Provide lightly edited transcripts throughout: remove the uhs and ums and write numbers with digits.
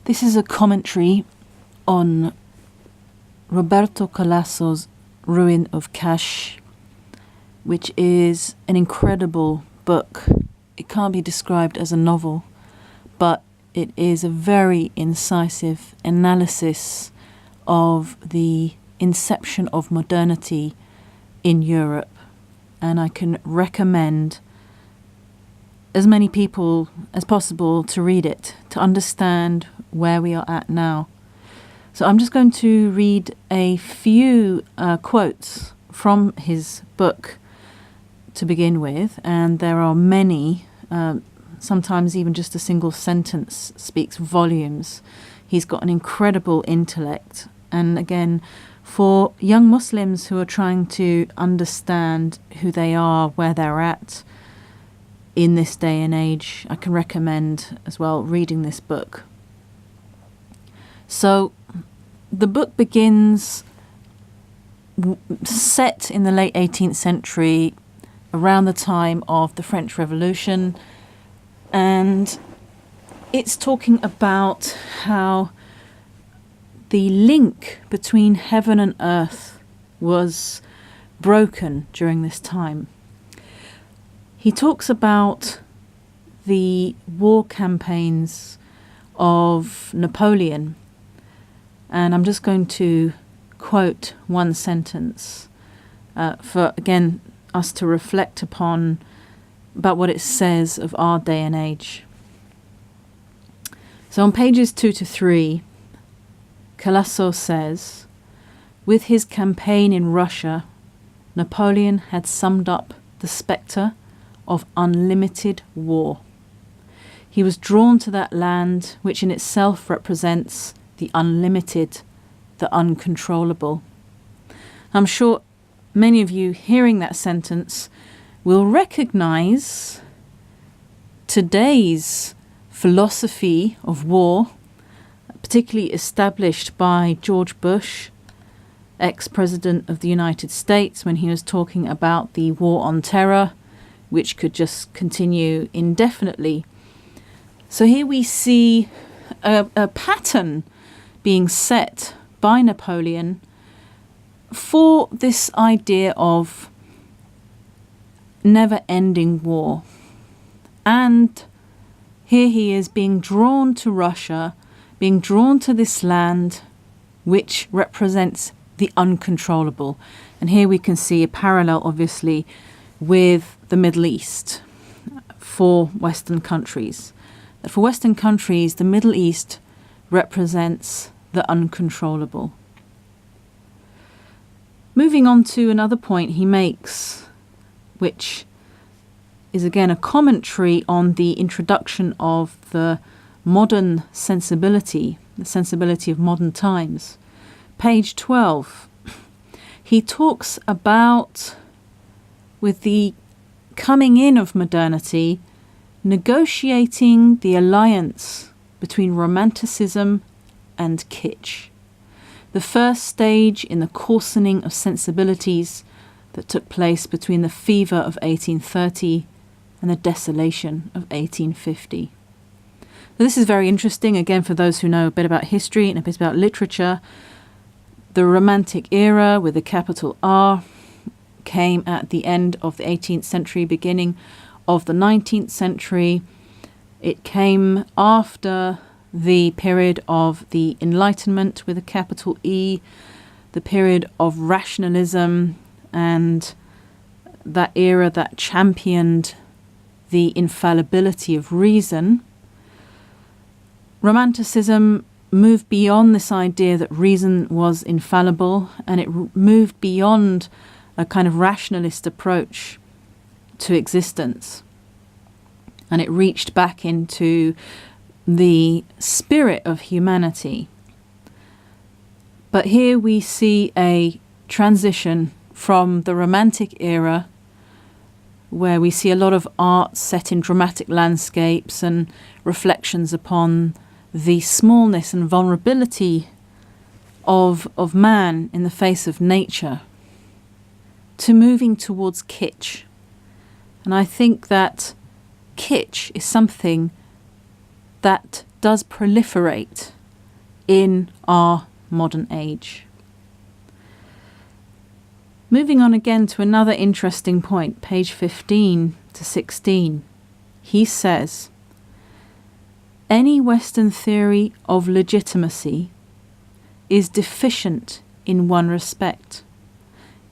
This is a commentary on Roberto Calasso's Ruin of Kasch, which is an incredible book. It can't be described as a novel, but it is a very incisive analysis of the inception of modernity in Europe. And I can recommend as many people as possible to read it, to understand where we are at now. So I'm just going to read a few quotes from his book to begin with, and there are many, sometimes even just a single sentence speaks volumes. He's got an incredible intellect, and again, for young Muslims who are trying to understand who they are, where they're at in this day and age, I can recommend as well reading this book. So the book begins set in the late 18th century, around the time of the French Revolution, and it's talking about how the link between heaven and earth was broken during this time. He talks about the war campaigns of Napoleon, and I'm just going to quote one sentence for, again, us to reflect upon about what it says of our day and age. So on pages 2 to 3, Calasso says, with his campaign in Russia, Napoleon had summed up the spectre of unlimited war. He was drawn to that land which in itself represents the unlimited, the uncontrollable. I'm sure many of you hearing that sentence will recognize today's philosophy of war, particularly established by George Bush, ex-president of the United States, when he was talking about the war on terror, which could just continue indefinitely. So here we see a pattern being set by Napoleon for this idea of never-ending war. And here he is being drawn to Russia, being drawn to this land which represents the uncontrollable. And here we can see a parallel, obviously, with the Middle East for Western countries. That for Western countries, the Middle East represents the uncontrollable. Moving on to another point he makes, which is again a commentary on the introduction of the modern sensibility, the sensibility of modern times. Page 12, he talks about, with the coming in of modernity, negotiating the alliance between romanticism and kitsch, the first stage in the coarsening of sensibilities that took place between the fever of 1830 and the desolation of 1850. So this is very interesting, again, for those who know a bit about history and a bit about literature. The Romantic era, with a capital R, came at the end of the 18th century, beginning of the 19th century. It came after the period of the Enlightenment, with a capital E, the period of rationalism, and that era that championed the infallibility of reason. Romanticism moved beyond this idea that reason was infallible, and it moved beyond a kind of rationalist approach to existence. And it reached back into the spirit of humanity. But here we see a transition from the Romantic era, where we see a lot of art set in dramatic landscapes and reflections upon the smallness and vulnerability of man in the face of nature, to moving towards kitsch. And I think that kitsch is something that does proliferate in our modern age. Moving on again to another interesting point, page 15 to 16. He says, any Western theory of legitimacy is deficient in one respect.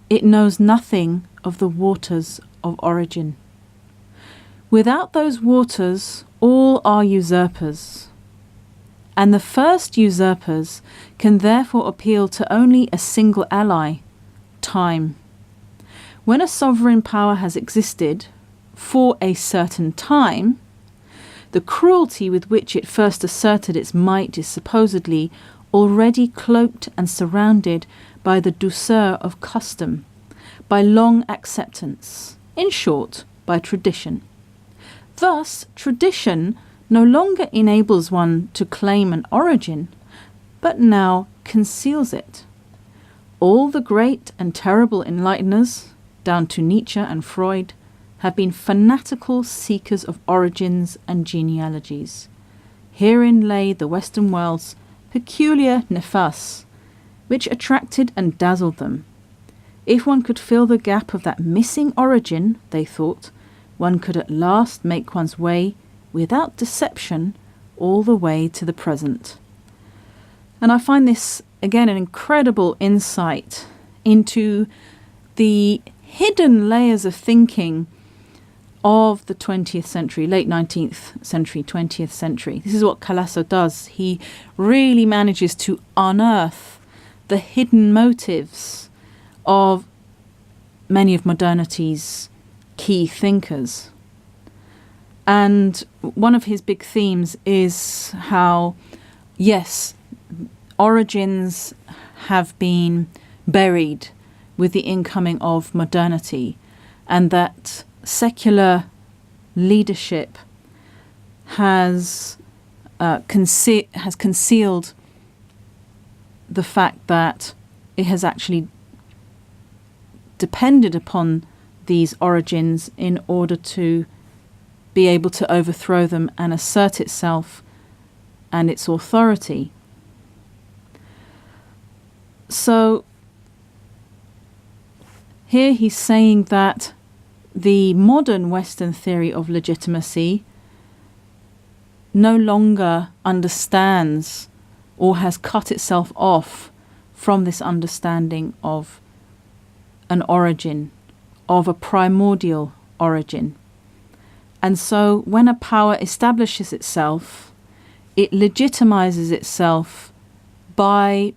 It knows nothing of the waters of origin. Without those waters, all are usurpers. And the first usurpers can therefore appeal to only a single ally, time. When a sovereign power has existed for a certain time, the cruelty with which it first asserted its might is supposedly already cloaked and surrounded by the douceur of custom, by long acceptance, in short, by tradition. Thus, tradition no longer enables one to claim an origin, but now conceals it. All the great and terrible enlighteners, down to Nietzsche and Freud, have been fanatical seekers of origins and genealogies. Herein lay the Western world's peculiar nefas, which attracted and dazzled them. If one could fill the gap of that missing origin, they thought, one could at last make one's way, without deception, all the way to the present. And I find this, again, an incredible insight into the hidden layers of thinking of the 20th century, late 19th century, 20th century. This is what Calasso does. He really manages to unearth the hidden motives of many of modernity's key thinkers. And one of his big themes is how, yes, origins have been buried with the incoming of modernity, and that secular leadership has concealed the fact that it has actually depended upon these origins in order to be able to overthrow them and assert itself and its authority. So here he's saying that the modern Western theory of legitimacy no longer understands or has cut itself off from this understanding of an origin, of a primordial origin. And so when a power establishes itself, it legitimizes itself by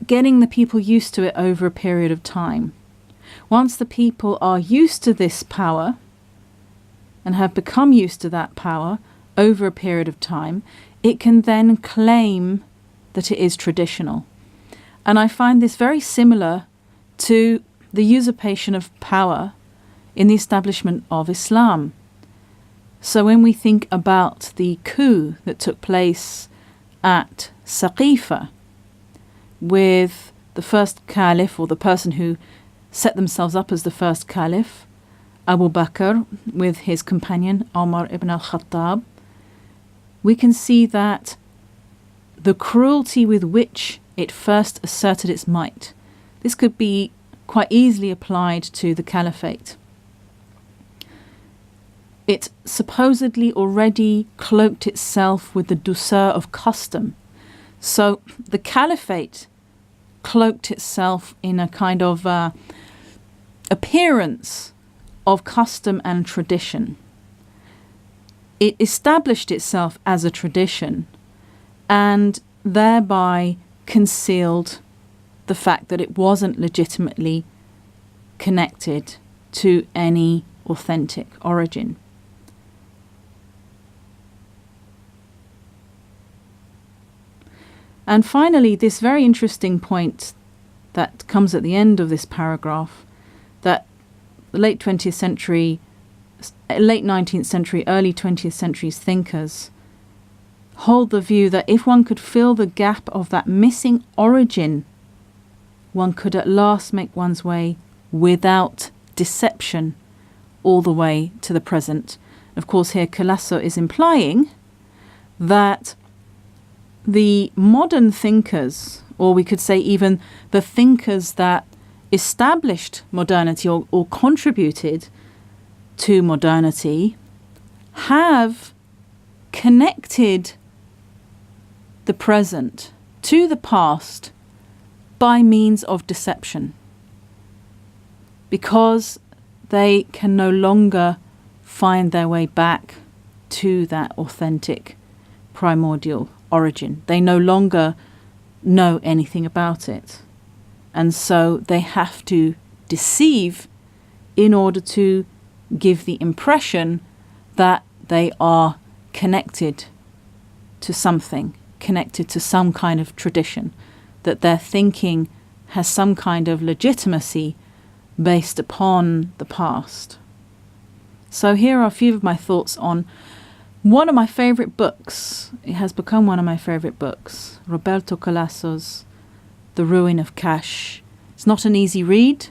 getting the people used to it over a period of time. Once the people are used to this power and have become used to that power over a period of time, it can then claim that it is traditional. And I find this very similar to the usurpation of power in the establishment of Islam. So when we think about the coup that took place at Saqifa with the first caliph, or the person who set themselves up as the first caliph, Abu Bakr, with his companion Omar ibn al-Khattab, we can see that the cruelty with which it first asserted its might, this could be quite easily applied to the caliphate. It supposedly already cloaked itself with the douceur of custom. So the caliphate cloaked itself in a kind of appearance of custom and tradition. It established itself as a tradition and thereby concealed the fact that it wasn't legitimately connected to any authentic origin. And finally, this very interesting point that comes at the end of this paragraph, that the late 20th century, late 19th century, early 20th century's thinkers hold the view that if one could fill the gap of that missing origin, one could at last make one's way without deception all the way to the present. Of course, here Calasso is implying that the modern thinkers, or we could say even the thinkers that established modernity or contributed to modernity, have connected the present to the past by means of deception, because they can no longer find their way back to that authentic primordial origin. They no longer know anything about it. And so they have to deceive in order to give the impression that they are connected to something, connected to some kind of tradition, that their thinking has some kind of legitimacy based upon the past. So here are a few of my thoughts on one of my favorite books. It has become one of my favorite books, Roberto Calasso's The Ruin of Kasch. It's not an easy read.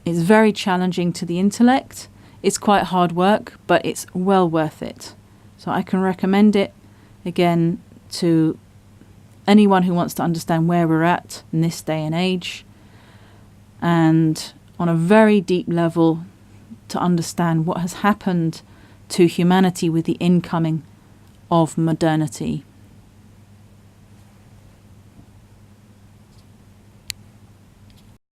It's very challenging to the intellect. It's quite hard work, but it's well worth it. So I can recommend it, again, to anyone who wants to understand where we're at in this day and age, and on a very deep level to understand what has happened to humanity with the incoming of modernity.